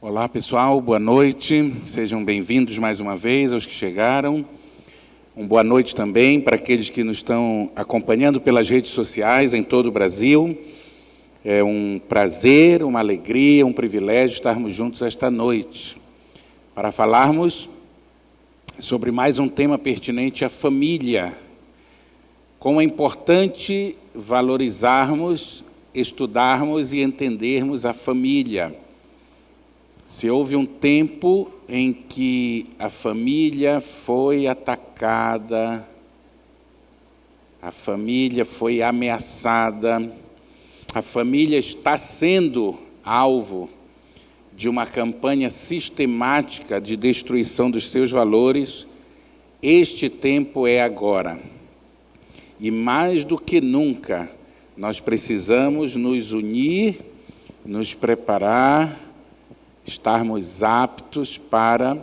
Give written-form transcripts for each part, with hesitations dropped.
Olá, pessoal, boa noite. Sejam bem-vindos mais uma vez aos que chegaram. Boa noite também para aqueles que nos estão acompanhando pelas redes sociais em todo o Brasil. É um prazer, uma alegria, um privilégio estarmos juntos esta noite para falarmos sobre mais um tema pertinente à família. Como é importante valorizarmos, estudarmos e entendermos a família. Se houve um tempo em que a família foi atacada, a família foi ameaçada, a família está sendo alvo de uma campanha sistemática de destruição dos seus valores, este tempo é agora. E mais do que nunca, nós precisamos nos unir, nos preparar, estarmos aptos para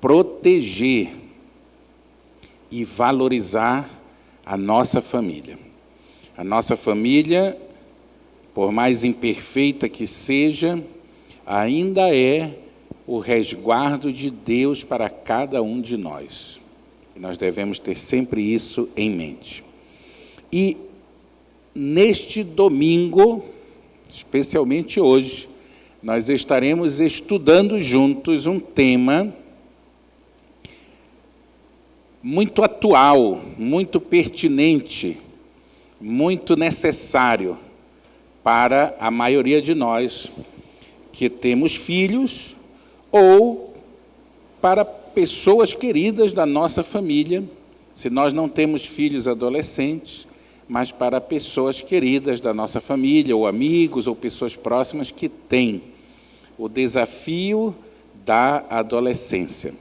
proteger e valorizar a nossa família. A nossa família, por mais imperfeita que seja, ainda é o resguardo de Deus para cada um de nós. E nós devemos ter sempre isso em mente. E neste domingo, especialmente hoje, nós estaremos estudando juntos um tema muito atual, muito pertinente, muito necessário para a maioria de nós que temos filhos ou para pessoas queridas da nossa família, se nós não temos filhos adolescentes, mas para pessoas queridas da nossa família, ou amigos, ou pessoas próximas que têm o desafio da adolescência.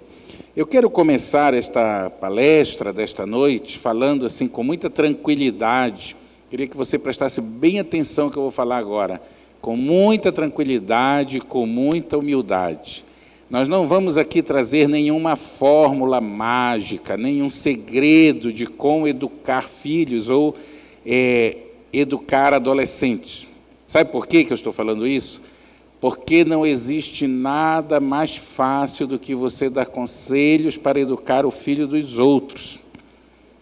Eu quero começar esta palestra desta noite falando assim com muita tranquilidade. Queria que você prestasse bem atenção no que eu vou falar agora, com muita tranquilidade, com muita humildade. Nós não vamos aqui trazer nenhuma fórmula mágica, nenhum segredo de como educar filhos ou educar adolescentes. Sabe por que eu estou falando isso? Porque não existe nada mais fácil do que você dar conselhos para educar o filho dos outros.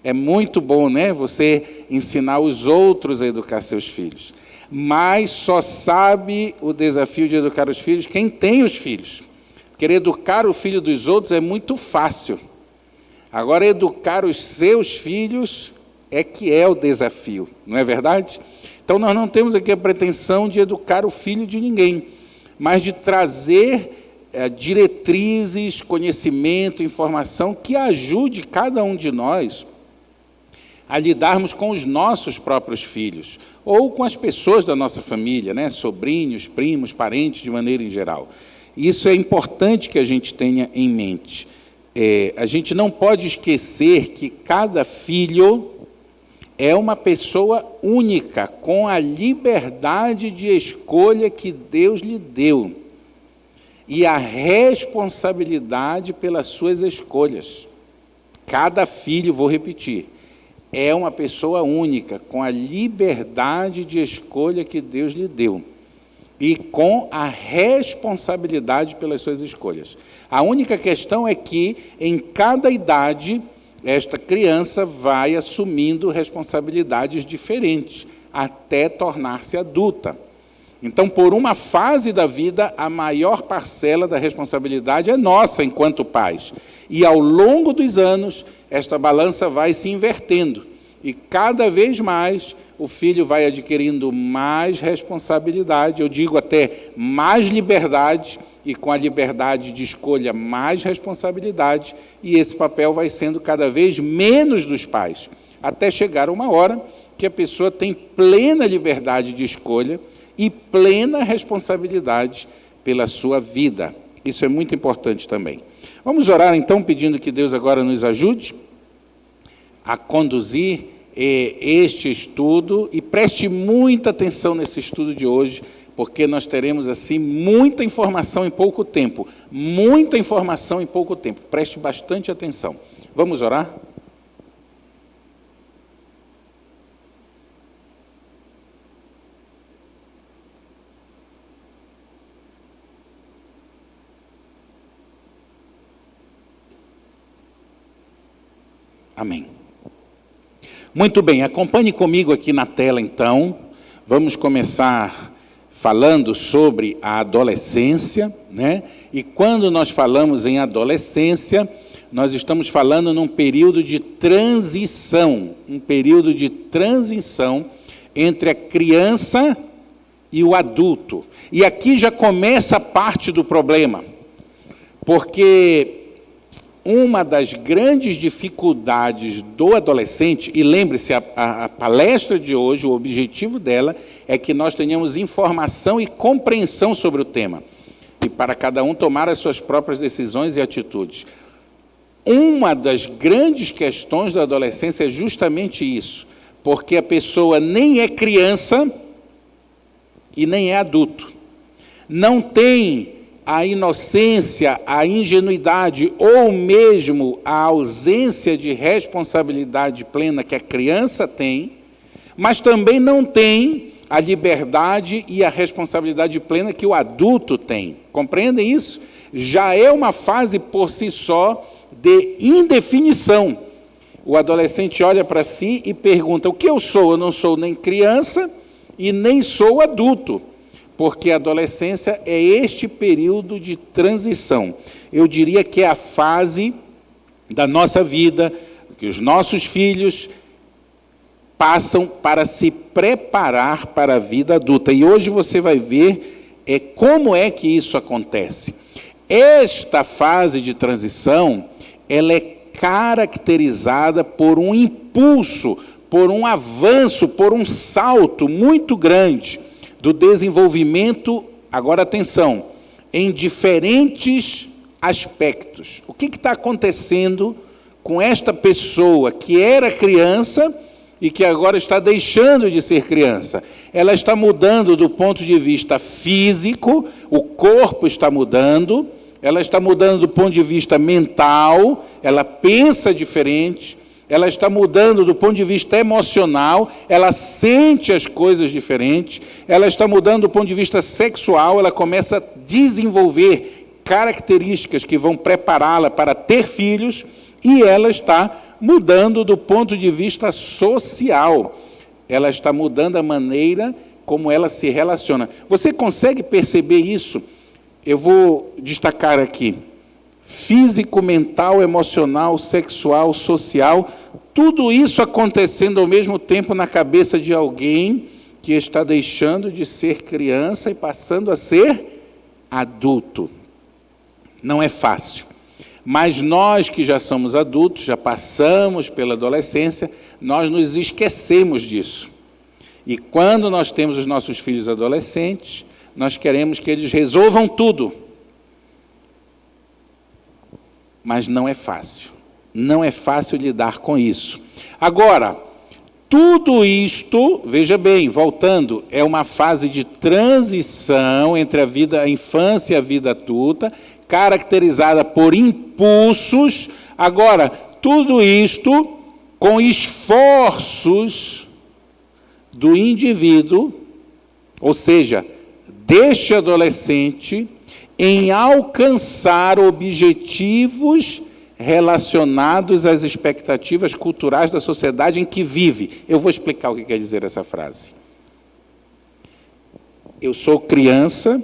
É muito bom, né? Você ensinar os outros a educar seus filhos. Mas só sabe o desafio de educar os filhos quem tem os filhos. Querer educar o filho dos outros é muito fácil. Agora, educar os seus filhos é que é o desafio, não é verdade? Então, nós não temos aqui a pretensão de educar o filho de ninguém, mas de trazer diretrizes, conhecimento, informação que ajude cada um de nós a lidarmos com os nossos próprios filhos, ou com as pessoas da nossa família, né? Sobrinhos, primos, parentes, de maneira em geral. Isso é importante que a gente tenha em mente. A gente não pode esquecer que cada filho é uma pessoa única, com a liberdade de escolha que Deus lhe deu e a responsabilidade pelas suas escolhas. Cada filho, vou repetir, é uma pessoa única, com a liberdade de escolha que Deus lhe deu e com a responsabilidade pelas suas escolhas. A única questão é que, em cada idade, esta criança vai assumindo responsabilidades diferentes, até tornar-se adulta. Então, por uma fase da vida, a maior parcela da responsabilidade é nossa, enquanto pais. E, ao longo dos anos, esta balança vai se invertendo. E, cada vez mais, o filho vai adquirindo mais responsabilidade, eu digo até mais liberdade, e com a liberdade de escolha, mais responsabilidade, e esse papel vai sendo cada vez menos dos pais, até chegar uma hora que a pessoa tem plena liberdade de escolha e plena responsabilidade pela sua vida. Isso é muito importante também. Vamos orar, então, pedindo que Deus agora nos ajude a conduzir este estudo, e preste muita atenção nesse estudo de hoje, porque nós teremos, assim, muita informação em pouco tempo. Muita informação em pouco tempo. Preste bastante atenção. Vamos orar? Amém. Muito bem, acompanhe comigo aqui na tela, então. Vamos começar falando sobre a adolescência, né? E quando nós falamos em adolescência, nós estamos falando num período de transição, entre a criança e o adulto. E aqui já começa a parte do problema, porque uma das grandes dificuldades do adolescente, e lembre-se, a palestra de hoje, o objetivo dela é que nós tenhamos informação e compreensão sobre o tema, e para cada um tomar as suas próprias decisões e atitudes. Uma das grandes questões da adolescência é justamente isso, porque a pessoa nem é criança e nem é adulto. Não tem a inocência, a ingenuidade ou mesmo a ausência de responsabilidade plena que a criança tem, mas também não tem a liberdade e a responsabilidade plena que o adulto tem. Compreendem isso? Já é uma fase por si só de indefinição. O adolescente olha para si e pergunta: o que eu sou? Eu não sou nem criança e nem sou adulto. Porque a adolescência é este período de transição. Eu diria que é a fase da nossa vida, que os nossos filhos passam para se preparar para a vida adulta. E hoje você vai ver como é que isso acontece. Esta fase de transição, ela é caracterizada por um impulso, por um avanço, por um salto muito grande do desenvolvimento, agora atenção, em diferentes aspectos. O que está acontecendo com esta pessoa que era criança e que agora está deixando de ser criança? Ela está mudando do ponto de vista físico, o corpo está mudando, ela está mudando do ponto de vista mental, ela pensa diferente, ela está mudando do ponto de vista emocional, ela sente as coisas diferentes, ela está mudando do ponto de vista sexual, ela começa a desenvolver características que vão prepará-la para ter filhos, e ela está mudando do ponto de vista social, ela está mudando a maneira como ela se relaciona. Você consegue perceber isso? Eu vou destacar aqui: físico, mental, emocional, sexual, social, tudo isso acontecendo ao mesmo tempo na cabeça de alguém que está deixando de ser criança e passando a ser adulto. Não é fácil, mas nós que já somos adultos, já passamos pela adolescência, nós nos esquecemos disso. E quando nós temos os nossos filhos adolescentes, nós queremos que eles resolvam tudo. Mas não é fácil. Não é fácil lidar com isso. Agora, tudo isto, veja bem, voltando, é uma fase de transição entre a infância e a vida adulta, caracterizada por impulsos. Agora, tudo isto com esforços do indivíduo, ou seja, deste adolescente, em alcançar objetivos relacionados às expectativas culturais da sociedade em que vive. Eu vou explicar o que quer dizer essa frase. Eu sou criança,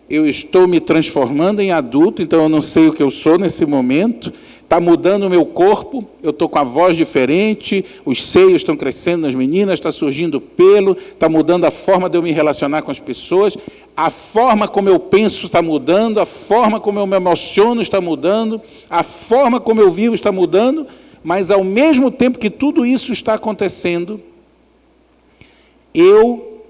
eu estou me transformando em adulto, então eu não sei o que eu sou nesse momento, está mudando o meu corpo, eu estou com a voz diferente, os seios estão crescendo nas meninas, está surgindo pelo, está mudando a forma de eu me relacionar com as pessoas, a forma como eu penso está mudando, a forma como eu me emociono está mudando, a forma como eu vivo está mudando, mas ao mesmo tempo que tudo isso está acontecendo, eu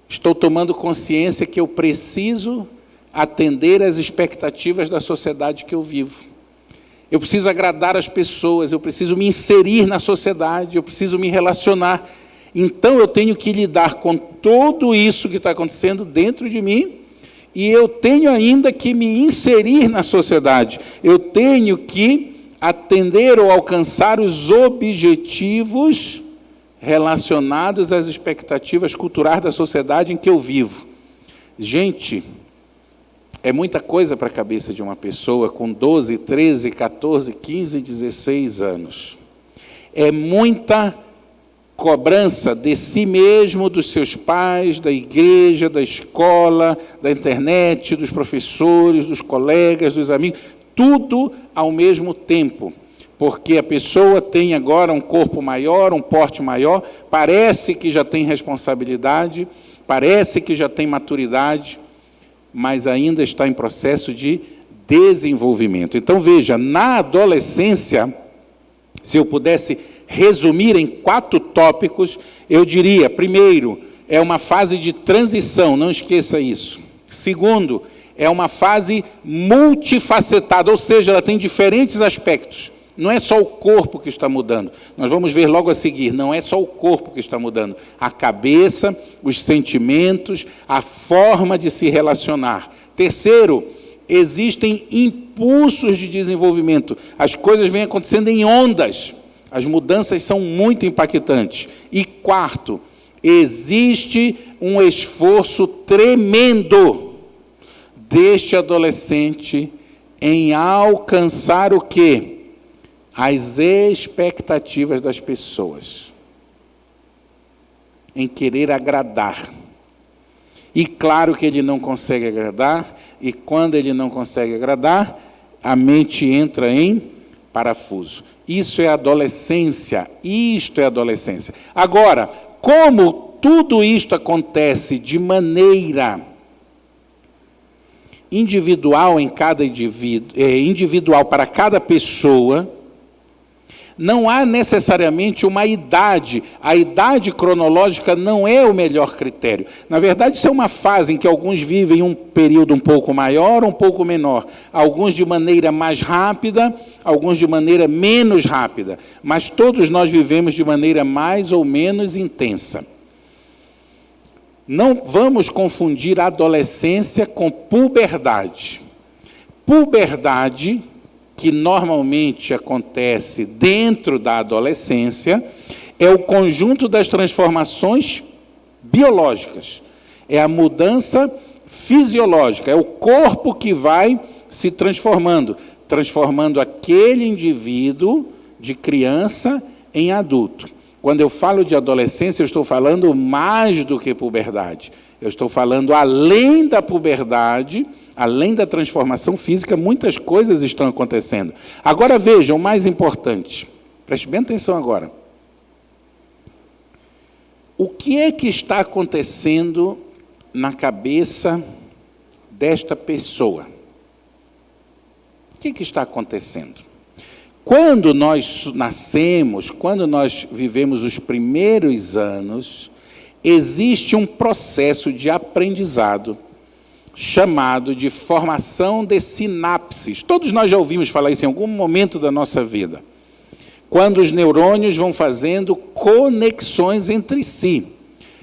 estou tomando consciência que eu preciso atender às expectativas da sociedade que eu vivo. Eu preciso agradar as pessoas, eu preciso me inserir na sociedade, eu preciso me relacionar. Então eu tenho que lidar com tudo isso que está acontecendo dentro de mim, e eu tenho ainda que me inserir na sociedade. Eu tenho que atender ou alcançar os objetivos relacionados às expectativas culturais da sociedade em que eu vivo. Gente, é muita coisa para a cabeça de uma pessoa com 12, 13, 14, 15, 16 anos. é muita cobrança de si mesmo, dos seus pais, da igreja, da escola, da internet, dos professores, dos colegas, dos amigos, tudo ao mesmo tempo. Porque a pessoa tem agora um corpo maior, um porte maior, parece que já tem responsabilidade, parece que já tem maturidade, mas ainda está em processo de desenvolvimento. Então, veja, na adolescência, se eu pudesse resumir em 4 tópicos, eu diria, primeiro, é uma fase de transição, não esqueça isso. Segundo, é uma fase multifacetada, ou seja, ela tem diferentes aspectos. Não é só o corpo que está mudando. Nós vamos ver logo a seguir, não é só o corpo que está mudando. A cabeça, os sentimentos, a forma de se relacionar. Terceiro, existem impulsos de desenvolvimento. As coisas vêm acontecendo em ondas. As mudanças são muito impactantes. E quarto, existe um esforço tremendo deste adolescente em alcançar o quê? As expectativas das pessoas, em querer agradar. E claro que ele não consegue agradar, e quando ele não consegue agradar, a mente entra em parafuso. Isso é adolescência, isto é adolescência. Agora, como tudo isto acontece de maneira individual em cada individual para cada pessoa, não há necessariamente uma idade. A idade cronológica não é o melhor critério. Na verdade, isso é uma fase em que alguns vivem um período um pouco maior, um pouco menor. Alguns de maneira mais rápida, alguns de maneira menos rápida. Mas todos nós vivemos de maneira mais ou menos intensa. Não vamos confundir a adolescência com puberdade. Puberdade, que normalmente acontece dentro da adolescência, é o conjunto das transformações biológicas. É a mudança fisiológica, é o corpo que vai se transformando, transformando aquele indivíduo de criança em adulto. Quando eu falo de adolescência, eu estou falando mais do que puberdade. Eu estou falando além da puberdade, além da transformação física, muitas coisas estão acontecendo. Agora vejam, o mais importante, preste bem atenção agora. O que é que está acontecendo na cabeça desta pessoa? O que é que está acontecendo? Quando nós nascemos, quando nós vivemos os primeiros anos, existe um processo de aprendizado chamado de formação de sinapses. Todos nós já ouvimos falar isso em algum momento da nossa vida. Quando os neurônios vão fazendo conexões entre si.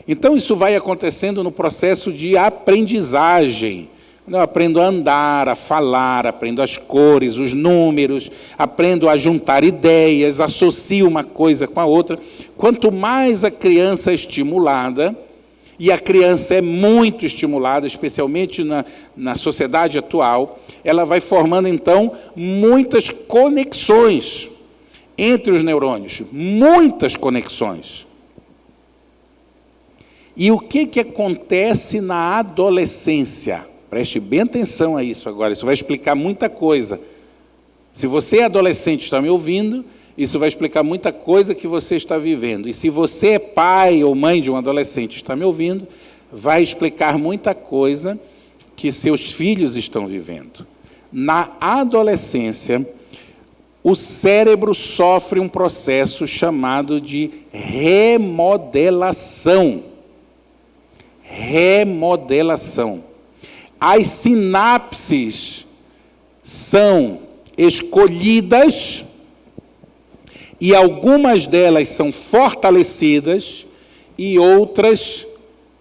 Então, isso vai acontecendo no processo de aprendizagem. Eu aprendo a andar, a falar, aprendo as cores, os números, aprendo a juntar ideias, associo uma coisa com a outra. Quanto mais a criança é estimulada, e a criança é muito estimulada, especialmente na sociedade atual, ela vai formando, então, muitas conexões entre os neurônios, muitas conexões. E o que acontece na adolescência? Preste bem atenção a isso agora, isso vai explicar muita coisa. Se você é adolescente e está me ouvindo, isso vai explicar muita coisa que você está vivendo. E se você é pai ou mãe de um adolescente e está me ouvindo, vai explicar muita coisa que seus filhos estão vivendo. Na adolescência, o cérebro sofre um processo chamado de remodelação. Remodelação. As sinapses são escolhidas e algumas delas são fortalecidas e outras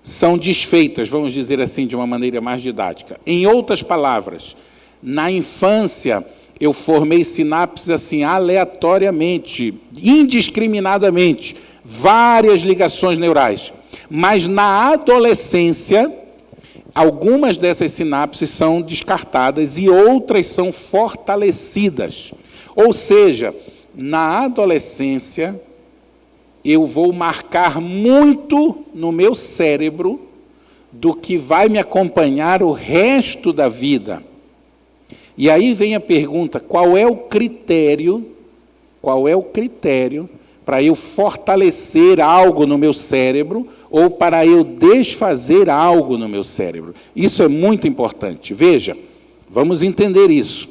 são desfeitas, vamos dizer assim, de uma maneira mais didática. Em outras palavras, na infância, eu formei sinapses assim, aleatoriamente, indiscriminadamente, várias ligações neurais. Mas na adolescência, algumas dessas sinapses são descartadas e outras são fortalecidas. Ou seja, na adolescência, eu vou marcar muito no meu cérebro do que vai me acompanhar o resto da vida. E aí vem a pergunta, qual é o critério para eu fortalecer algo no meu cérebro ou para eu desfazer algo no meu cérebro? Isso é muito importante. Veja, vamos entender isso.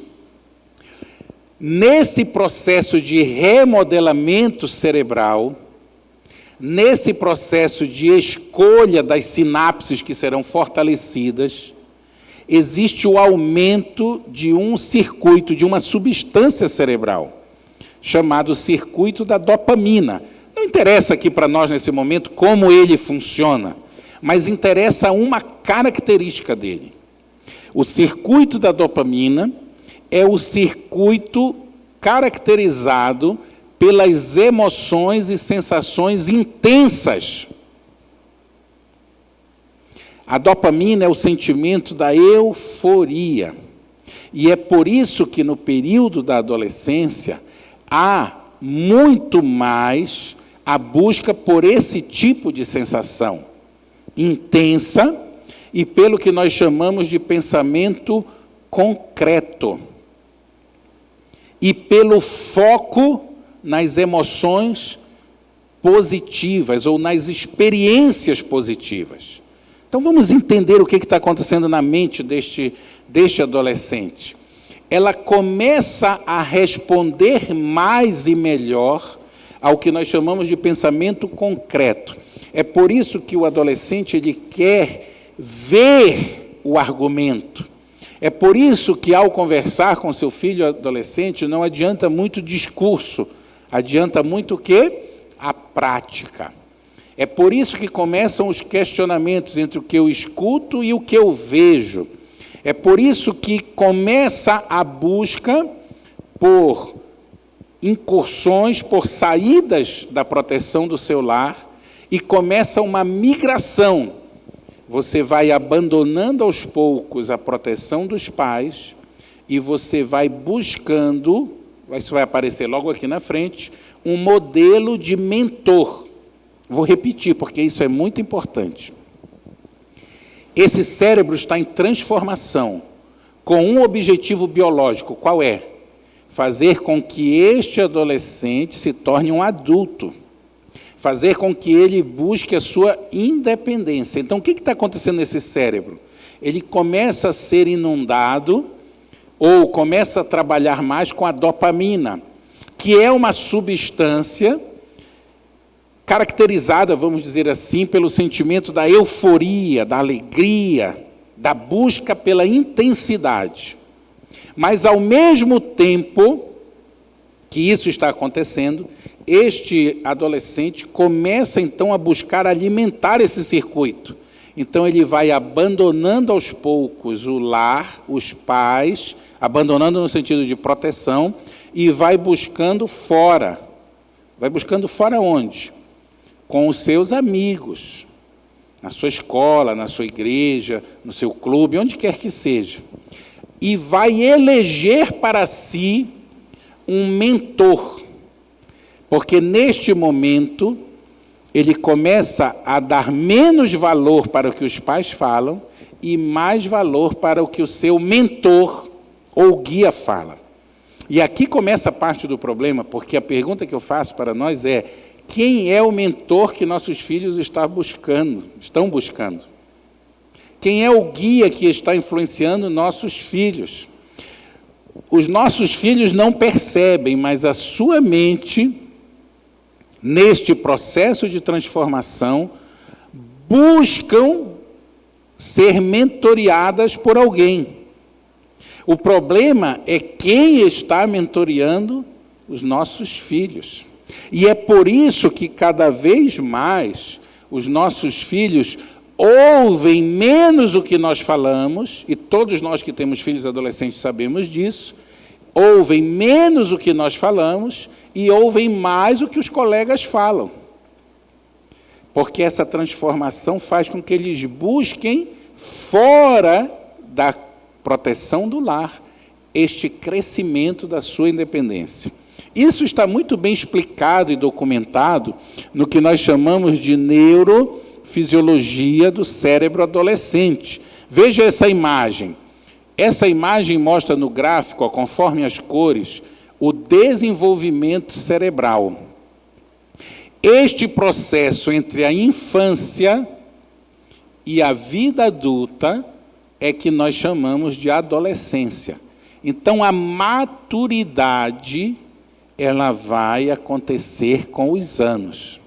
Nesse processo de remodelamento cerebral, nesse processo de escolha das sinapses que serão fortalecidas, existe o aumento de um circuito, de uma substância cerebral, chamado circuito da dopamina. Não interessa aqui para nós, nesse momento, como ele funciona, mas interessa uma característica dele. O circuito da dopamina é o circuito caracterizado pelas emoções e sensações intensas. A dopamina é o sentimento da euforia. E é por isso que no período da adolescência há muito mais a busca por esse tipo de sensação intensa e pelo que nós chamamos de pensamento concreto. E pelo foco nas emoções positivas ou nas experiências positivas. Então vamos entender o que está acontecendo na mente deste adolescente. Ela começa a responder mais e melhor ao que nós chamamos de pensamento concreto. É por isso que o adolescente ele quer ver o argumento. É por isso que, ao conversar com seu filho adolescente, não adianta muito discurso, adianta muito o quê? A prática. É por isso que começam os questionamentos entre o que eu escuto e o que eu vejo. É por isso que começa a busca por incursões, por saídas da proteção do seu lar, e começa uma migração. Você vai abandonando aos poucos a proteção dos pais e você vai buscando, isso vai aparecer logo aqui na frente, um modelo de mentor. Vou repetir, porque isso é muito importante. Esse cérebro está em transformação, com um objetivo biológico. Qual é? Fazer com que este adolescente se torne um adulto. Fazer com que ele busque a sua independência. Então, o que está acontecendo nesse cérebro? Ele começa a ser inundado, ou começa a trabalhar mais com a dopamina, que é uma substância caracterizada, vamos dizer assim, pelo sentimento da euforia, da alegria, da busca pela intensidade. Mas, ao mesmo tempo que isso está acontecendo, este adolescente começa, então, a buscar alimentar esse circuito. Então, ele vai abandonando aos poucos o lar, os pais, abandonando no sentido de proteção, e vai buscando fora. Vai buscando fora onde? Com os seus amigos, na sua escola, na sua igreja, no seu clube, onde quer que seja. E vai eleger para si um mentor. Porque neste momento, ele começa a dar menos valor para o que os pais falam e mais valor para o que o seu mentor ou guia fala. E aqui começa a parte do problema, porque a pergunta que eu faço para nós é: quem é o mentor que nossos filhos estão buscando? Quem é o guia que está influenciando nossos filhos? Os nossos filhos não percebem, mas a sua mente, neste processo de transformação, buscam ser mentoreadas por alguém. O problema é quem está mentoreando os nossos filhos. E é por isso que cada vez mais os nossos filhos ouvem menos o que nós falamos, e todos nós que temos filhos adolescentes sabemos disso, ouvem menos o que nós falamos e ouvem mais o que os colegas falam. Porque essa transformação faz com que eles busquem, fora da proteção do lar, este crescimento da sua independência. Isso está muito bem explicado e documentado no que nós chamamos de neurofisiologia do cérebro adolescente. Veja essa imagem. Essa imagem mostra no gráfico, conforme as cores, o desenvolvimento cerebral. Este processo entre a infância e a vida adulta é que nós chamamos de adolescência. Então, a maturidade, ela vai acontecer com os anos.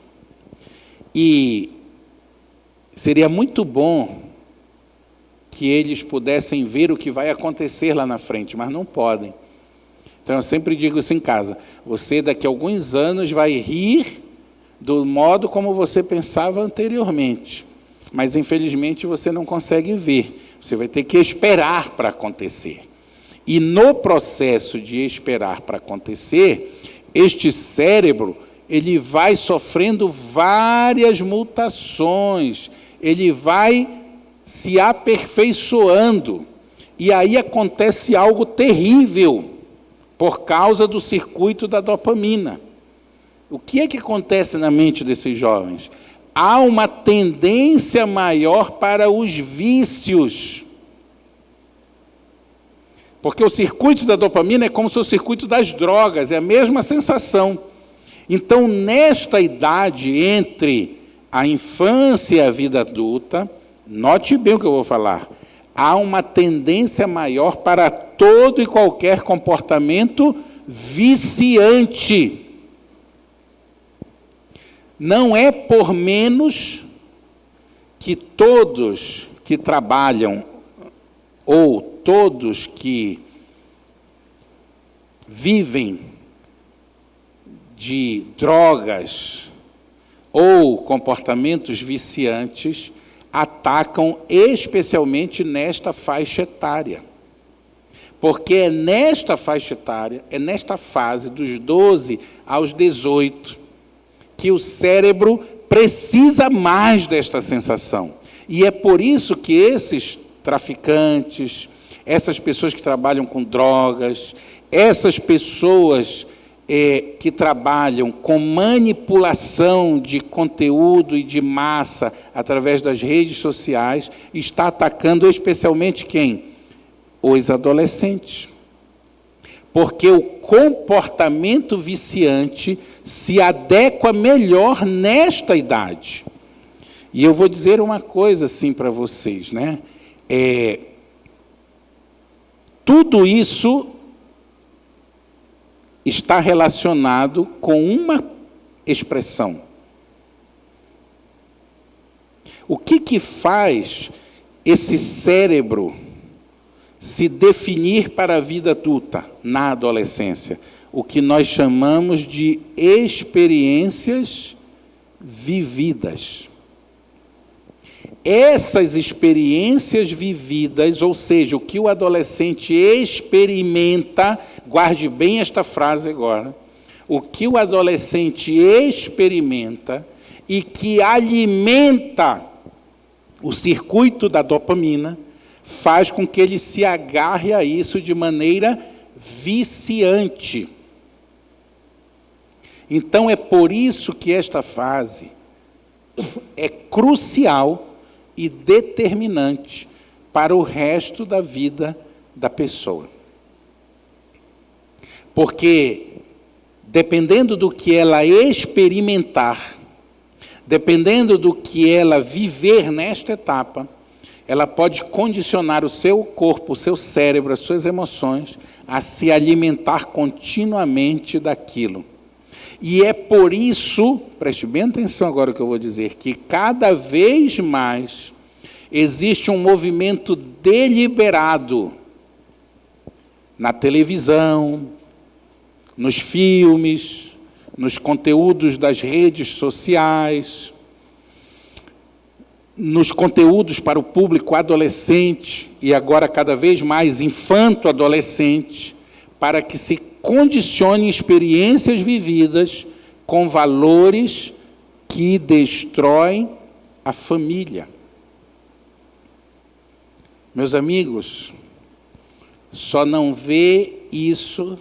E seria muito bom que eles pudessem ver o que vai acontecer lá na frente, mas não podem. Então, eu sempre digo isso em casa. Você, daqui a alguns anos, vai rir do modo como você pensava anteriormente. Mas, infelizmente, você não consegue ver. Você vai ter que esperar para acontecer. E no processo de esperar para acontecer, este cérebro, ele vai sofrendo várias mutações, ele vai se aperfeiçoando. E aí acontece algo terrível, por causa do circuito da dopamina. O que é que acontece na mente desses jovens? Há uma tendência maior para os vícios. Porque o circuito da dopamina é como se o circuito das drogas, é a mesma sensação. Então, nesta idade entre a infância e a vida adulta, note bem o que eu vou falar, há uma tendência maior para todo e qualquer comportamento viciante. Não é por menos que todos que trabalham ou todos que vivem de drogas ou comportamentos viciantes atacam especialmente nesta faixa etária. Porque é nesta faixa etária, é nesta fase dos 12 aos 18, que o cérebro precisa mais desta sensação. E é por isso que esses traficantes, essas pessoas que trabalham com drogas, essas pessoas que trabalham com manipulação de conteúdo e de massa através das redes sociais, está atacando especialmente quem? Os adolescentes. Porque o comportamento viciante se adequa melhor nesta idade. E eu vou dizer uma coisa assim para vocês, né? Tudo isso está relacionado com uma expressão. O que faz esse cérebro se definir para a vida adulta, na adolescência? O que nós chamamos de experiências vividas. Essas experiências vividas, ou seja, o que o adolescente experimenta, guarde bem esta frase agora, o que o adolescente experimenta e que alimenta o circuito da dopamina, faz com que ele se agarre a isso de maneira viciante. Então é por isso que esta fase é crucial e determinante para o resto da vida da pessoa. Porque, dependendo do que ela experimentar, dependendo do que ela viver nesta etapa, ela pode condicionar o seu corpo, o seu cérebro, as suas emoções, a se alimentar continuamente daquilo. E é por isso, preste bem atenção agora no que eu vou dizer, que cada vez mais existe um movimento deliberado na televisão, nos filmes, nos conteúdos das redes sociais, nos conteúdos para o público adolescente e agora cada vez mais infanto-adolescente, para que se condicione experiências vividas com valores que destroem a família. Meus amigos, só não vê isso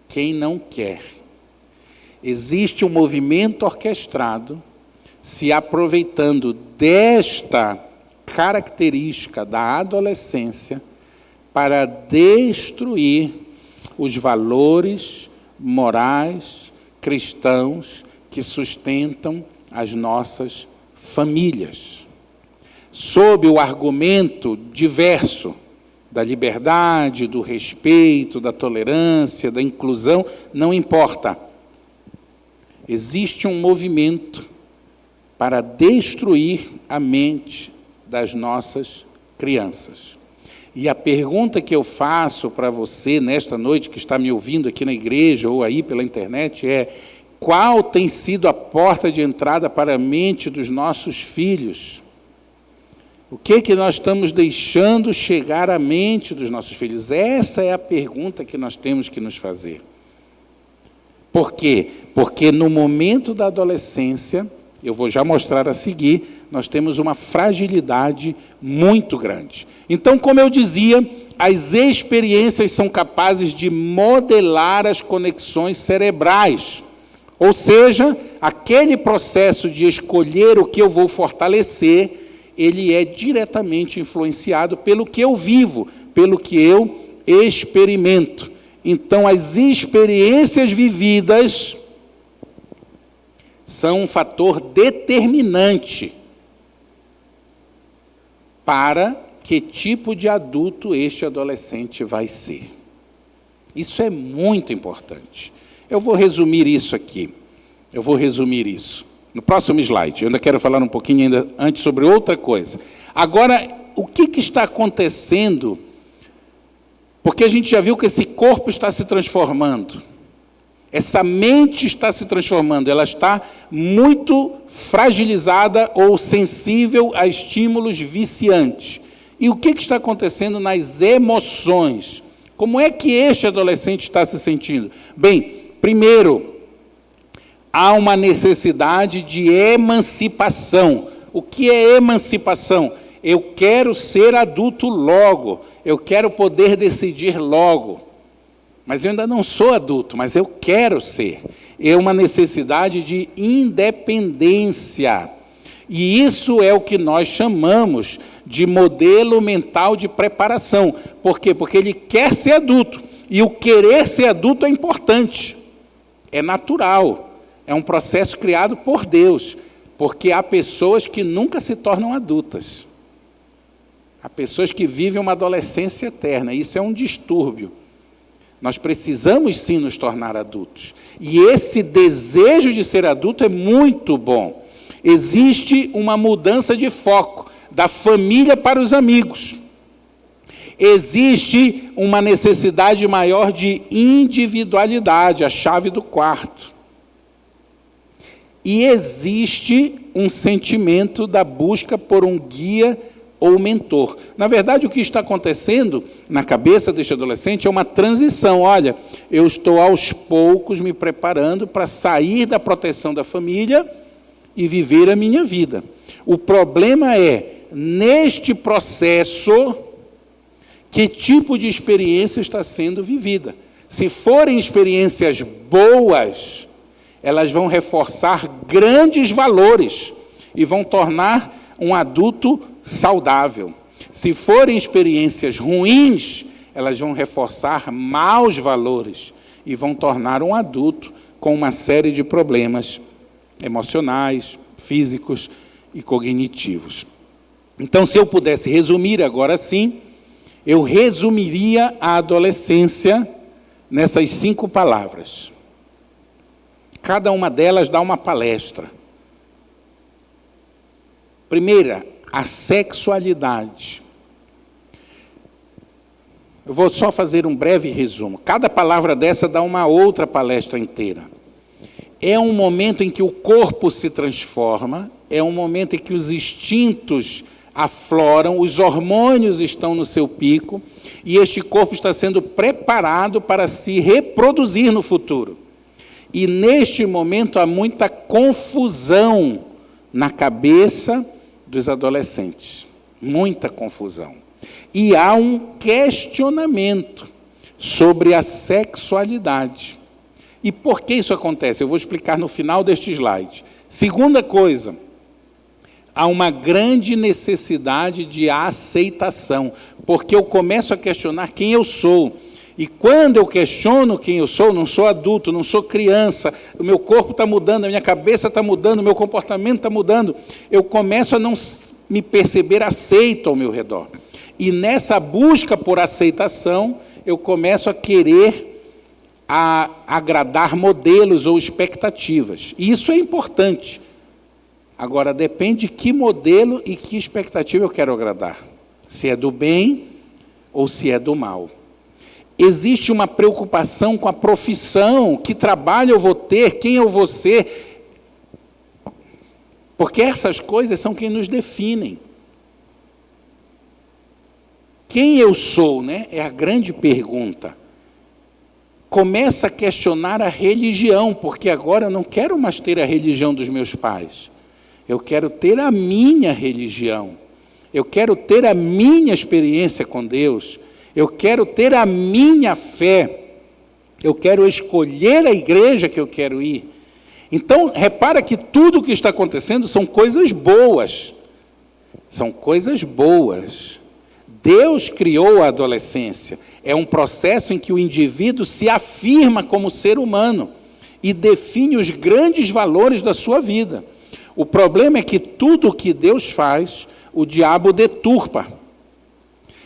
quem não quer. Existe um movimento orquestrado se aproveitando desta característica da adolescência para destruir os valores morais cristãos que sustentam as nossas famílias, sob o argumento diverso da liberdade, do respeito, da tolerância, da inclusão, não importa. Existe um movimento para destruir a mente das nossas crianças. E a pergunta que eu faço para você nesta noite, que está me ouvindo aqui na igreja ou aí pela internet, é: qual tem sido a porta de entrada para a mente dos nossos filhos? O que nós estamos deixando chegar à mente dos nossos filhos? Essa é a pergunta que nós temos que nos fazer. Por quê? Porque no momento da adolescência, eu vou já mostrar a seguir, nós temos uma fragilidade muito grande. Então, como eu dizia, as experiências são capazes de modelar as conexões cerebrais. Ou seja, aquele processo de escolher o que eu vou fortalecer, ele é diretamente influenciado pelo que eu vivo, pelo que eu experimento. Então, as experiências vividas são um fator determinante para que tipo de adulto este adolescente vai ser. Isso é muito importante. Eu vou resumir isso aqui. No próximo slide. Eu ainda quero falar um pouquinho ainda antes sobre outra coisa. Agora, o que está acontecendo? Porque a gente já viu que esse corpo está se transformando. Essa mente está se transformando. Ela está muito fragilizada ou sensível a estímulos viciantes. E o que está acontecendo nas emoções? Como é que este adolescente está se sentindo? Bem, primeiro, há uma necessidade de emancipação. O que é emancipação? Eu quero ser adulto logo, eu quero poder decidir logo. Mas eu ainda não sou adulto, mas eu quero ser. É uma necessidade de independência. E isso é o que nós chamamos de modelo mental de preparação. Por quê? Porque ele quer ser adulto. E o querer ser adulto é importante. É natural. É um processo criado por Deus. Porque há pessoas que nunca se tornam adultas. Há pessoas que vivem uma adolescência eterna. Isso é um distúrbio. Nós precisamos sim nos tornar adultos. E esse desejo de ser adulto é muito bom. Existe uma mudança de foco da família para os amigos. Existe uma necessidade maior de individualidade, a chave do quarto. E existe um sentimento da busca por um guia ou mentor. Na verdade, o que está acontecendo na cabeça deste adolescente é uma transição. Olha, eu estou aos poucos me preparando para sair da proteção da família e viver a minha vida. O problema é, neste processo, que tipo de experiência está sendo vivida. Se forem experiências boas, elas vão reforçar grandes valores e vão tornar um adulto saudável. Se forem experiências ruins, elas vão reforçar maus valores e vão tornar um adulto com uma série de problemas emocionais, físicos e cognitivos. Então, se eu pudesse resumir agora sim, eu resumiria a adolescência nessas 5 palavras. Cada uma delas dá uma palestra. Primeira, a sexualidade. Eu vou só fazer um breve resumo. Cada palavra dessa dá uma outra palestra inteira. É um momento em que o corpo se transforma, é um momento em que os instintos afloram, os hormônios estão no seu pico, e este corpo está sendo preparado para se reproduzir no futuro. E neste momento há muita confusão na cabeça dos adolescentes, muita confusão. E há um questionamento sobre a sexualidade. E por que isso acontece? Eu vou explicar no final deste slide. Segunda coisa, há uma grande necessidade de aceitação, porque eu começo a questionar quem eu sou. E quando eu questiono quem eu sou, não sou adulto, não sou criança, o meu corpo está mudando, a minha cabeça está mudando, o meu comportamento está mudando, eu começo a não me perceber aceito ao meu redor. E nessa busca por aceitação, eu começo a querer agradar modelos ou expectativas. E isso é importante. Agora, depende de que modelo e que expectativa eu quero agradar. Se é do bem ou se é do mal. Existe uma preocupação com a profissão, que trabalho eu vou ter, quem eu vou ser. Porque essas coisas são quem nos definem. Quem eu sou, né? É a grande pergunta. Começa a questionar a religião, porque agora eu não quero mais ter a religião dos meus pais. Eu quero ter a minha religião. Eu quero ter a minha experiência com Deus. Eu quero ter a minha fé. Eu quero escolher a igreja que eu quero ir. Então, repara que tudo o que está acontecendo são coisas boas. São coisas boas. Deus criou a adolescência. É um processo em que o indivíduo se afirma como ser humano e define os grandes valores da sua vida. O problema é que tudo o que Deus faz, o diabo deturpa.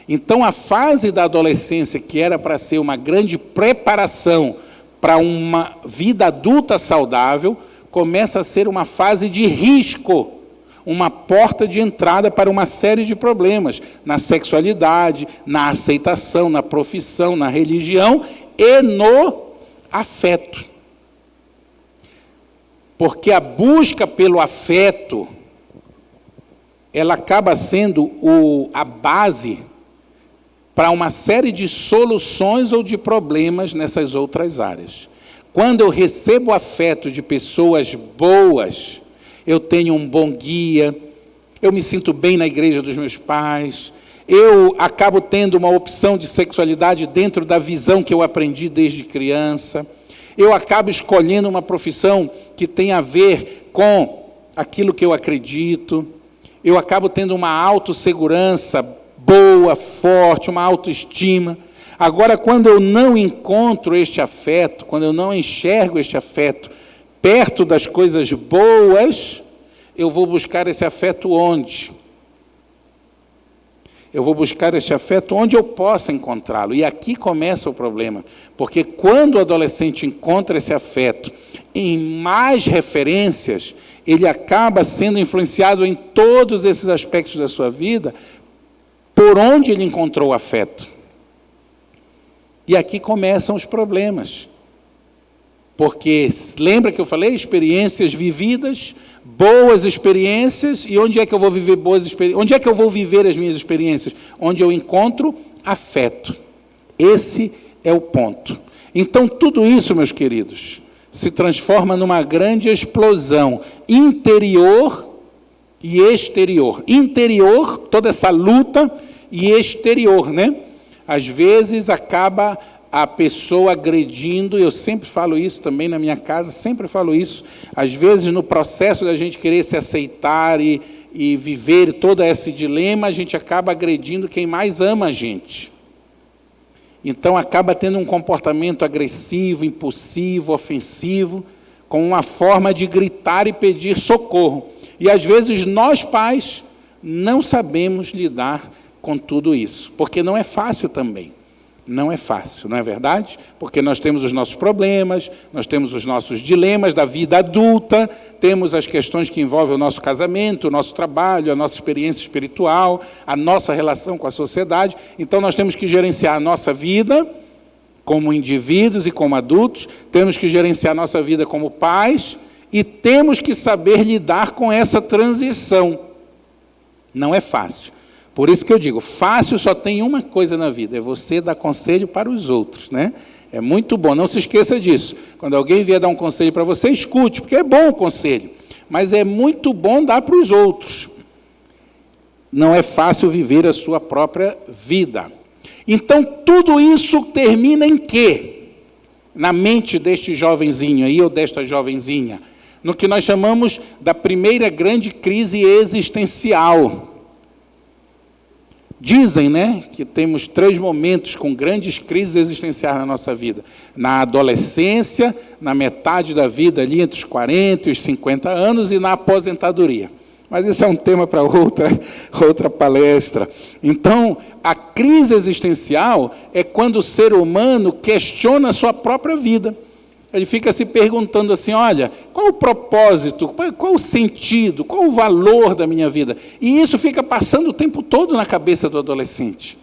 Então, a fase da adolescência, que era para ser uma grande preparação para uma vida adulta saudável, começa a ser uma fase de risco, uma porta de entrada para uma série de problemas, na sexualidade, na aceitação, na profissão, na religião e no afeto. Porque a busca pelo afeto, ela acaba sendo a base para uma série de soluções ou de problemas nessas outras áreas. Quando eu recebo afeto de pessoas boas, eu tenho um bom guia, eu me sinto bem na igreja dos meus pais, eu acabo tendo uma opção de sexualidade dentro da visão que eu aprendi desde criança, eu acabo escolhendo uma profissão que tem a ver com aquilo que eu acredito, eu acabo tendo uma autossegurança boa, forte, uma autoestima. Agora, quando eu não encontro este afeto, quando eu não enxergo este afeto perto das coisas boas, eu vou buscar esse afeto onde? Eu vou buscar esse afeto onde eu possa encontrá-lo. E aqui começa o problema, porque quando o adolescente encontra esse afeto em mais referências, ele acaba sendo influenciado em todos esses aspectos da sua vida por onde ele encontrou o afeto. E aqui começam os problemas. Porque, lembra que eu falei? Experiências vividas, boas experiências, e onde é que eu vou viver boas experiências? Onde é que eu vou viver as minhas experiências? Onde eu encontro afeto. Esse é o ponto. Então, tudo isso, meus queridos, se transforma numa grande explosão interior e exterior. Interior, toda essa luta, e exterior, né? Às vezes acaba a pessoa agredindo, eu sempre falo isso também na minha casa, sempre falo isso, às vezes no processo da gente querer se aceitar e viver todo esse dilema, a gente acaba agredindo quem mais ama a gente. Então acaba tendo um comportamento agressivo, impulsivo, ofensivo, com uma forma de gritar e pedir socorro. E às vezes nós pais não sabemos lidar com tudo isso, porque não é fácil também. Não é fácil, não é verdade? Porque nós temos os nossos problemas, nós temos os nossos dilemas da vida adulta, temos as questões que envolvem o nosso casamento, o nosso trabalho, a nossa experiência espiritual, a nossa relação com a sociedade. Então, nós temos que gerenciar a nossa vida como indivíduos e como adultos, temos que gerenciar a nossa vida como pais e temos que saber lidar com essa transição. Não é fácil. Por isso que eu digo, fácil só tem uma coisa na vida, é você dar conselho para os outros, né? É muito bom, não se esqueça disso. Quando alguém vier dar um conselho para você, escute, porque é bom o conselho, mas é muito bom dar para os outros. Não é fácil viver a sua própria vida. Então, tudo isso termina em quê? na mente deste jovenzinho aí, ou desta jovenzinha? No que nós chamamos da primeira grande crise existencial. Dizem, né, que temos 3 momentos com grandes crises existenciais na nossa vida. Na adolescência, na metade da vida, ali entre os 40 e os 50 anos, e na aposentadoria. Mas isso é um tema para outra palestra. Então, a crise existencial é quando o ser humano questiona a sua própria vida. Ele fica se perguntando assim, olha, qual o propósito, qual o sentido, qual o valor da minha vida? E isso fica passando o tempo todo na cabeça do adolescente.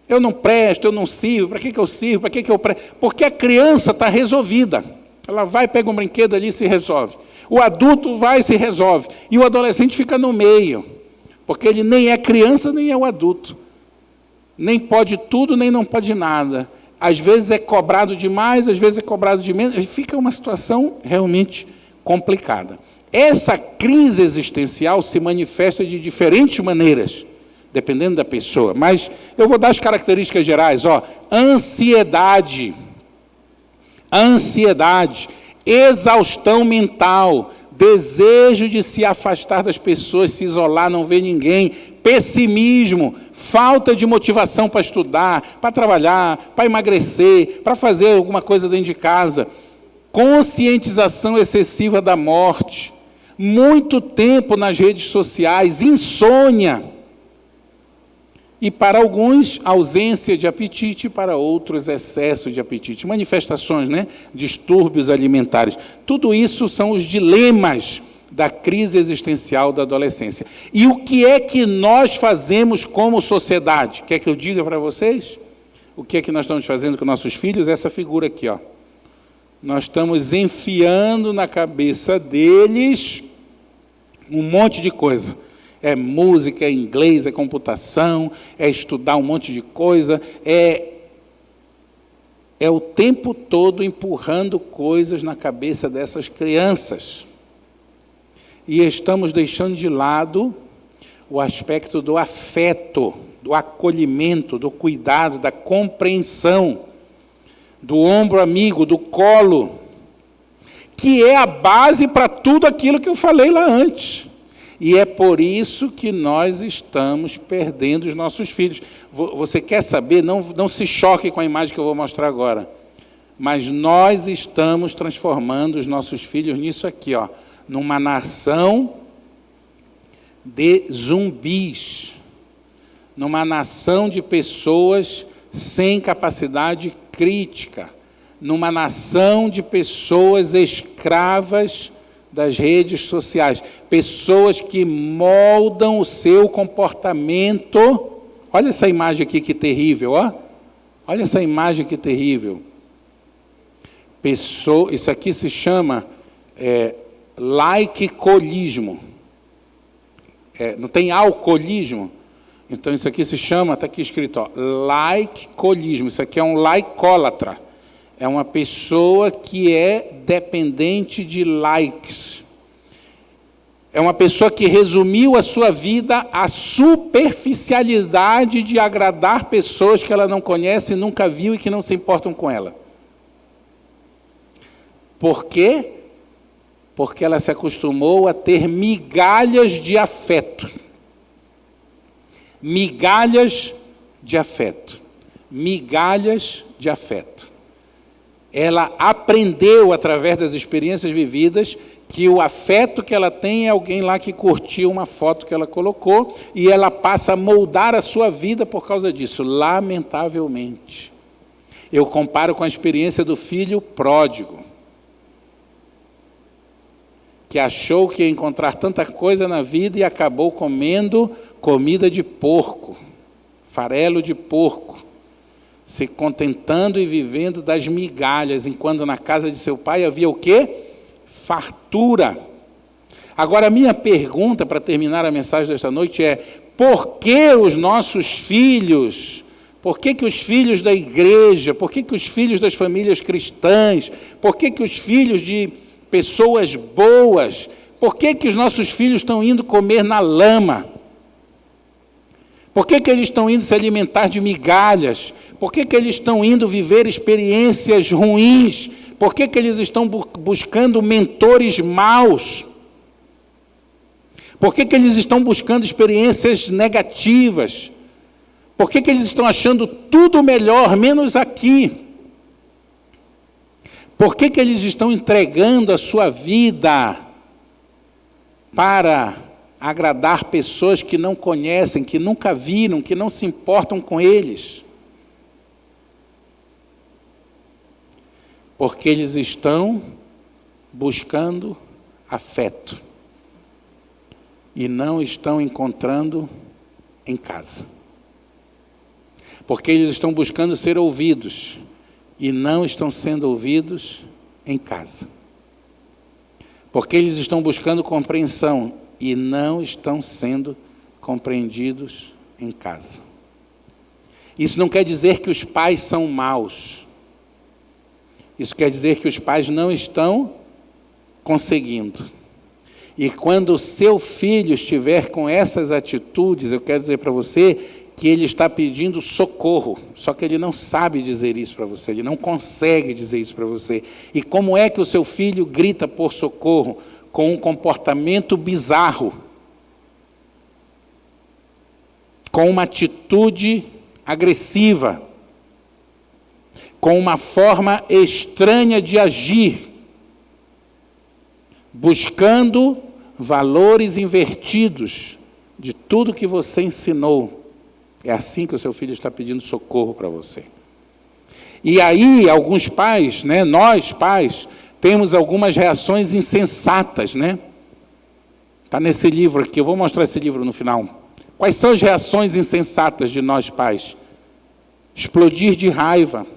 Eu não presto, eu não sirvo, para que eu sirvo, para que eu presto? Porque a criança está resolvida. Ela vai, pega um brinquedo ali e se resolve. O adulto vai e se resolve. E o adolescente fica no meio. Porque ele nem é criança, nem é o adulto. Nem pode tudo, nem não pode nada. Às vezes é cobrado demais, às vezes é cobrado de menos. Fica uma situação realmente complicada. Essa crise existencial se manifesta de diferentes maneiras, dependendo da pessoa. Mas eu vou dar as características gerais. Ansiedade, exaustão mental, desejo de se afastar das pessoas, se isolar, não ver ninguém, pessimismo, falta de motivação para estudar, para trabalhar, para emagrecer, para fazer alguma coisa dentro de casa, conscientização excessiva da morte, muito tempo nas redes sociais, insônia, e para alguns, ausência de apetite, para outros, excesso de apetite. Manifestações, né? Distúrbios alimentares. Tudo isso são os dilemas da crise existencial da adolescência. E o que é que nós fazemos como sociedade? Quer que eu diga para vocês? O que é que nós estamos fazendo com nossos filhos? Essa figura aqui, ó. Nós estamos enfiando na cabeça deles um monte de coisa. É música, é inglês, é computação, é estudar um monte de coisa, é o tempo todo empurrando coisas na cabeça dessas crianças. E estamos deixando de lado o aspecto do afeto, do acolhimento, do cuidado, da compreensão, do ombro amigo, do colo, que é a base para tudo aquilo que eu falei lá antes. E é por isso que nós estamos perdendo os nossos filhos. Você quer saber? Não se choque com a imagem que eu vou mostrar agora. Mas nós estamos transformando os nossos filhos nisso aqui, ó, numa nação de zumbis. Numa nação de pessoas sem capacidade crítica. Numa nação de pessoas escravas das redes sociais, pessoas que moldam o seu comportamento. Olha essa imagem aqui que terrível, ó. Olha essa imagem que terrível. Isso aqui se chama laicolismo. Não tem alcoolismo? Então isso aqui se chama, está aqui escrito, ó, laicolismo. Isso aqui é um laicólatra. É uma pessoa que é dependente de likes. É uma pessoa que resumiu a sua vida à superficialidade de agradar pessoas que ela não conhece, nunca viu e que não se importam com ela. Por quê? Porque ela se acostumou a ter migalhas de afeto. Migalhas de afeto. Migalhas de afeto. Ela aprendeu, através das experiências vividas, que o afeto que ela tem é alguém lá que curtiu uma foto que ela colocou, e ela passa a moldar a sua vida por causa disso, lamentavelmente. Eu comparo com a experiência do filho pródigo, que achou que ia encontrar tanta coisa na vida e acabou comendo comida de porco, farelo de porco, se contentando e vivendo das migalhas, enquanto na casa de seu pai havia o quê? Fartura. Agora, a minha pergunta, para terminar a mensagem desta noite, é: por que os nossos filhos, por que os filhos da igreja, por que os filhos das famílias cristãs, por que os filhos de pessoas boas, por que os nossos filhos estão indo comer na lama? Por que eles estão indo se alimentar de migalhas? Por que eles estão indo viver experiências ruins? Por que eles estão buscando mentores maus? Por que eles estão buscando experiências negativas? Por que eles estão achando tudo melhor, menos aqui? Por que eles estão entregando a sua vida para agradar pessoas que não conhecem, que nunca viram, que não se importam com eles? Porque eles estão buscando afeto e não estão encontrando em casa. Porque eles estão buscando ser ouvidos e não estão sendo ouvidos em casa. Porque eles estão buscando compreensão e não estão sendo compreendidos em casa. Isso não quer dizer que os pais são maus. Isso quer dizer que os pais não estão conseguindo. E quando o seu filho estiver com essas atitudes, eu quero dizer para você que ele está pedindo socorro, só que ele não sabe dizer isso para você, ele não consegue dizer isso para você. E como é que o seu filho grita por socorro? Com um comportamento bizarro, com uma atitude agressiva, com uma forma estranha de agir, buscando valores invertidos de tudo que você ensinou. É assim que o seu filho está pedindo socorro para você. E aí, alguns pais, nós pais, temos algumas reações insensatas, Está nesse livro aqui, eu vou mostrar esse livro no final. Quais são as reações insensatas de nós pais? Explodir de raiva,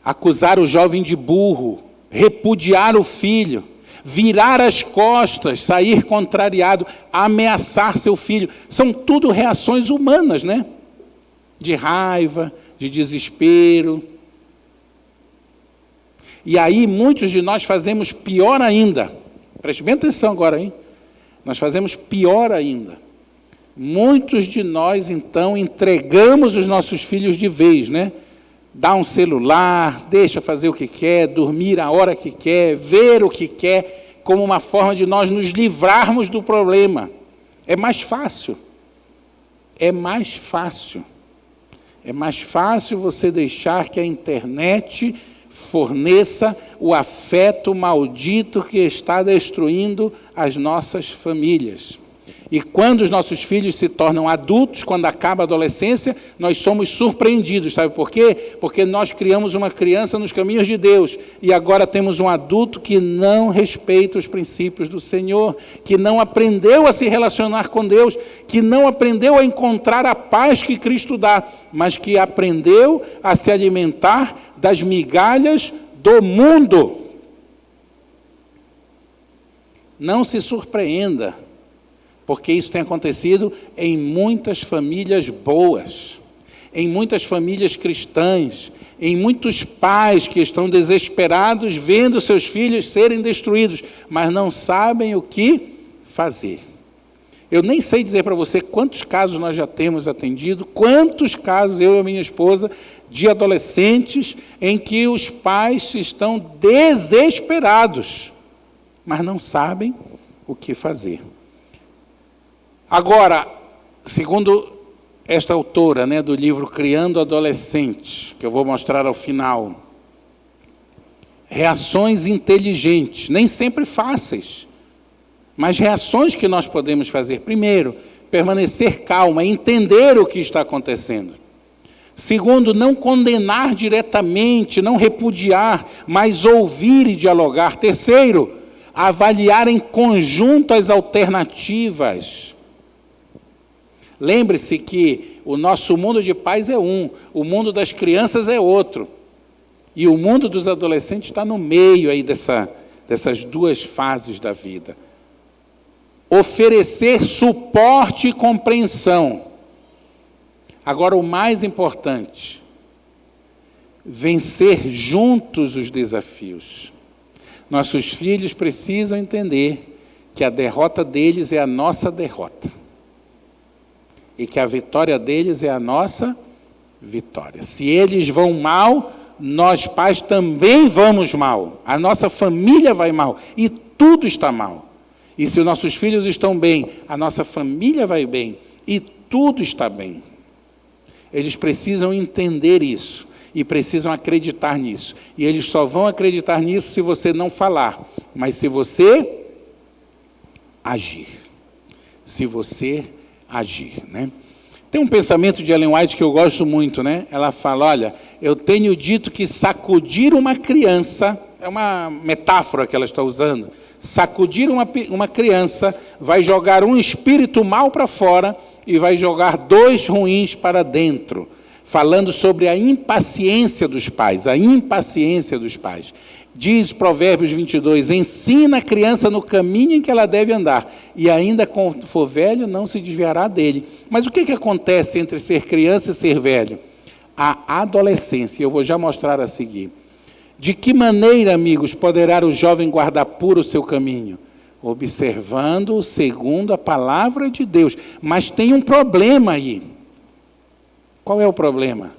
acusar o jovem de burro, repudiar o filho, virar as costas, sair contrariado, ameaçar seu filho. São tudo reações humanas, De raiva, de desespero. E aí muitos de nós fazemos pior ainda. Preste bem atenção agora, hein? Nós fazemos pior ainda. Muitos de nós, então, entregamos os nossos filhos de vez, Dá um celular, deixa fazer o que quer, dormir a hora que quer, ver o que quer, como uma forma de nós nos livrarmos do problema. É mais fácil. É mais fácil. É mais fácil você deixar que a internet forneça o afeto maldito que está destruindo as nossas famílias. E quando os nossos filhos se tornam adultos, quando acaba a adolescência, nós somos surpreendidos. Sabe por quê? Porque nós criamos uma criança nos caminhos de Deus e agora temos um adulto que não respeita os princípios do Senhor, que não aprendeu a se relacionar com Deus, que não aprendeu a encontrar a paz que Cristo dá, mas que aprendeu a se alimentar das migalhas do mundo. Não se surpreenda, porque isso tem acontecido em muitas famílias boas, em muitas famílias cristãs, em muitos pais que estão desesperados vendo seus filhos serem destruídos, mas não sabem o que fazer. Eu nem sei dizer para você quantos casos nós já temos atendido, quantos casos eu e a minha esposa, de adolescentes, em que os pais estão desesperados, mas não sabem o que fazer. Agora, segundo esta autora, do livro Criando Adolescentes, que eu vou mostrar ao final, reações inteligentes, nem sempre fáceis, mas reações que nós podemos fazer. Primeiro, permanecer calma, entender o que está acontecendo. Segundo, não condenar diretamente, não repudiar, mas ouvir e dialogar. Terceiro, avaliar em conjunto as alternativas. Lembre-se que o nosso mundo de pais é um, o mundo das crianças é outro. E o mundo dos adolescentes está no meio aí dessas duas fases da vida. Oferecer suporte e compreensão. Agora, o mais importante, vencer juntos os desafios. Nossos filhos precisam entender que a derrota deles é a nossa derrota. e que a vitória deles é a nossa vitória. Se eles vão mal, nós pais também vamos mal. A nossa família vai mal e tudo está mal. E se os nossos filhos estão bem, a nossa família vai bem e tudo está bem. Eles precisam entender isso e precisam acreditar nisso. E eles só vão acreditar nisso se você não falar, mas se você agir. Se você agir, né? Tem um pensamento de Ellen White que eu gosto muito, né? Ela fala, olha, eu tenho dito que sacudir uma criança, é uma metáfora que ela está usando, sacudir uma criança vai jogar um espírito mal para fora e vai jogar 2 ruins para dentro, falando sobre a impaciência dos pais, a impaciência dos pais. Diz Provérbios 22, ensina a criança no caminho em que ela deve andar, e ainda quando for velho, não se desviará dele. Mas o que acontece entre ser criança e ser velho? A adolescência, eu vou já mostrar a seguir. De que maneira, amigos, poderá o jovem guardar puro o seu caminho? Observando segundo a palavra de Deus. Mas tem um problema aí. Qual é o problema?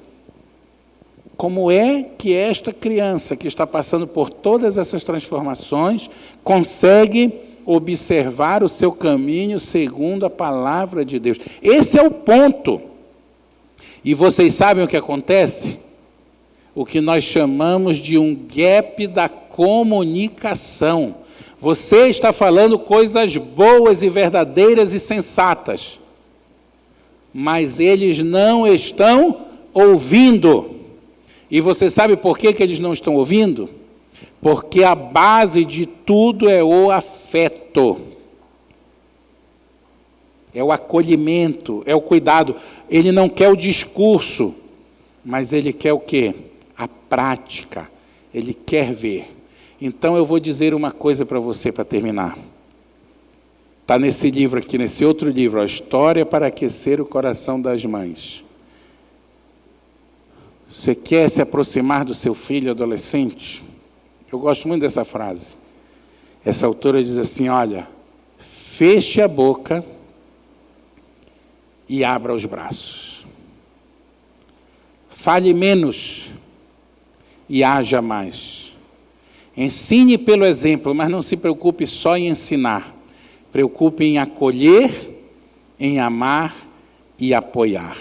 Como é que esta criança que está passando por todas essas transformações consegue observar o seu caminho segundo a palavra de Deus? Esse é o ponto. E vocês sabem o que acontece? O que nós chamamos de um gap da comunicação. Você está falando coisas boas e verdadeiras e sensatas, mas eles não estão ouvindo. E você sabe por que eles não estão ouvindo? Porque a base de tudo é o afeto. É o acolhimento, é o cuidado. Ele não quer o discurso, mas ele quer o quê? A prática. Ele quer ver. Então eu vou dizer uma coisa para você para terminar. Está nesse livro aqui, nesse outro livro, A História para Aquecer o Coração das Mães. Você quer se aproximar do seu filho adolescente? Eu gosto muito dessa frase. Essa autora diz assim, olha, feche a boca e abra os braços. Fale menos e haja mais. Ensine pelo exemplo, mas não se preocupe só em ensinar. Preocupe em acolher, em amar e apoiar.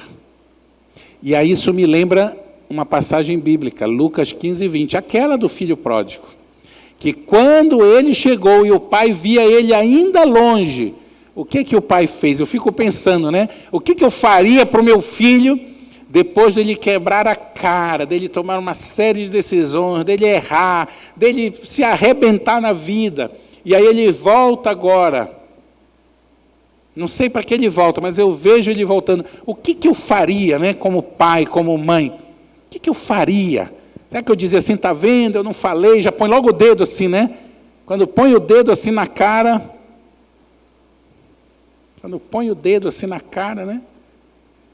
E aí isso me lembra uma passagem bíblica, Lucas 15, 20, aquela do filho pródigo, que quando ele chegou e o pai via ele ainda longe, o que o pai fez? Eu fico pensando, né? O que eu faria para o meu filho depois dele quebrar a cara, dele tomar uma série de decisões, dele errar, dele se arrebentar na vida, e aí ele volta agora. Não sei para que ele volta, mas eu vejo ele voltando. O que eu faria, né, como pai, como mãe? O que eu faria? Será que eu dizia assim, está vendo, eu não falei, já põe logo o dedo assim, né? Quando põe o dedo assim na cara, né?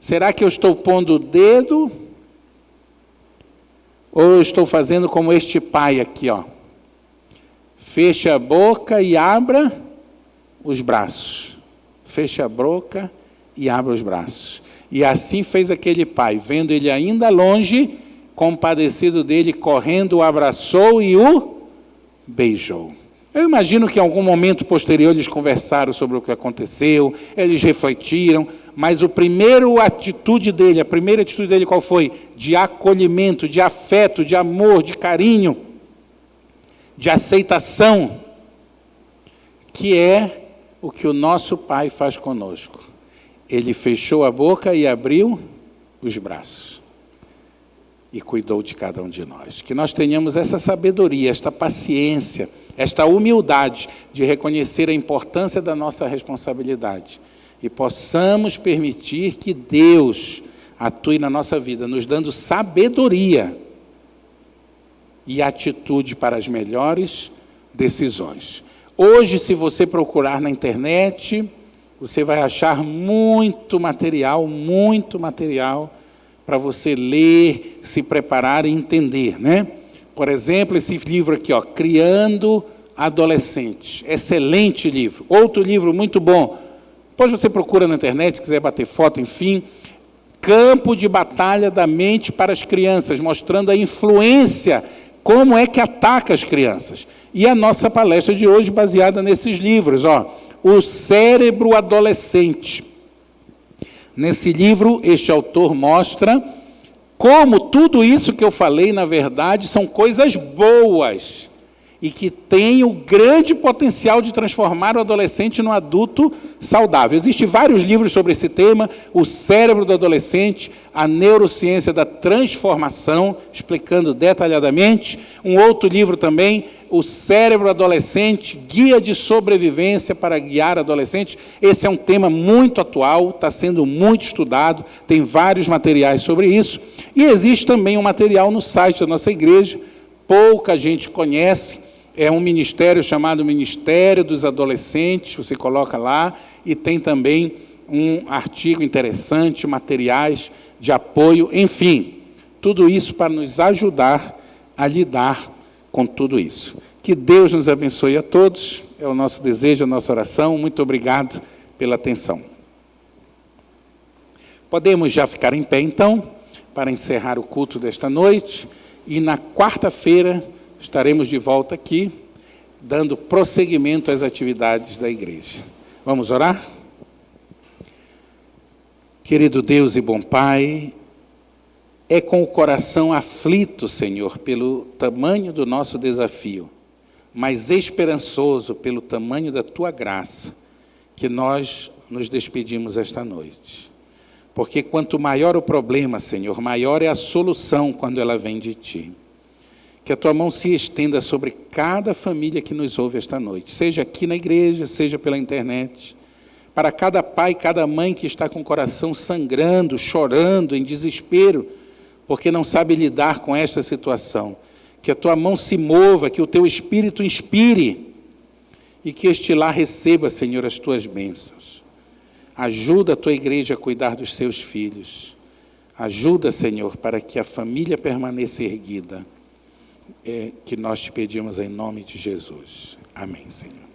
Será que eu estou pondo o dedo? Ou eu estou fazendo como este pai aqui, ó? Feche a boca e abra os braços. Feche a boca e abra os braços. E assim fez aquele pai, vendo ele ainda longe, compadecido dele, correndo, o abraçou e o beijou. Eu imagino que em algum momento posterior eles conversaram sobre o que aconteceu, eles refletiram, mas a primeira atitude dele qual foi? De acolhimento, de afeto, de amor, de carinho, de aceitação, que é o que o nosso Pai faz conosco. Ele fechou a boca e abriu os braços. E cuidou de cada um de nós. Que nós tenhamos essa sabedoria, esta paciência, esta humildade de reconhecer a importância da nossa responsabilidade. E possamos permitir que Deus atue na nossa vida, nos dando sabedoria e atitude para as melhores decisões. Hoje, se você procurar na internet, você vai achar muito material para você ler, se preparar e entender, né? Por exemplo, esse livro aqui, ó, Criando Adolescentes. Excelente livro. Outro livro muito bom, Depois você procura na internet, se quiser bater foto, enfim. Campo de batalha da mente para as crianças, mostrando a influência, como é que ataca as crianças. E a nossa palestra de hoje, baseada nesses livros, O Cérebro Adolescente. Nesse livro, este autor mostra como tudo isso que eu falei, na verdade, são coisas boas e que têm o grande potencial de transformar o adolescente num adulto saudável. Existem vários livros sobre esse tema, O Cérebro do Adolescente, A Neurociência da Transformação, explicando detalhadamente. Um outro livro também, O Cérebro Adolescente, Guia de Sobrevivência para Guiar Adolescentes. Esse é um tema muito atual, está sendo muito estudado, tem vários materiais sobre isso. E existe também um material no site da nossa igreja, pouca gente conhece, é um ministério chamado Ministério dos Adolescentes, você coloca lá, e tem também um artigo interessante, materiais de apoio, enfim, tudo isso para nos ajudar a lidar com tudo isso. Que Deus nos abençoe a todos, é o nosso desejo, a nossa oração. Muito obrigado pela atenção. Podemos já ficar em pé, então, para encerrar o culto desta noite, e na quarta-feira estaremos de volta aqui, dando prosseguimento às atividades da igreja. Vamos orar? Querido Deus e bom Pai, é com o coração aflito, Senhor, pelo tamanho do nosso desafio, mas esperançoso pelo tamanho da Tua graça, que nós nos despedimos esta noite. Porque quanto maior o problema, Senhor, maior é a solução quando ela vem de Ti. Que a Tua mão se estenda sobre cada família que nos ouve esta noite, seja aqui na igreja, seja pela internet, para cada pai, cada mãe que está com o coração sangrando, chorando, em desespero, porque não sabe lidar com esta situação. Que a Tua mão se mova, que o Teu Espírito inspire, e que este lar receba, Senhor, as Tuas bênçãos. Ajuda a Tua igreja a cuidar dos seus filhos. Ajuda, Senhor, para que a família permaneça erguida. É que nós te pedimos em nome de Jesus. Amém, Senhor.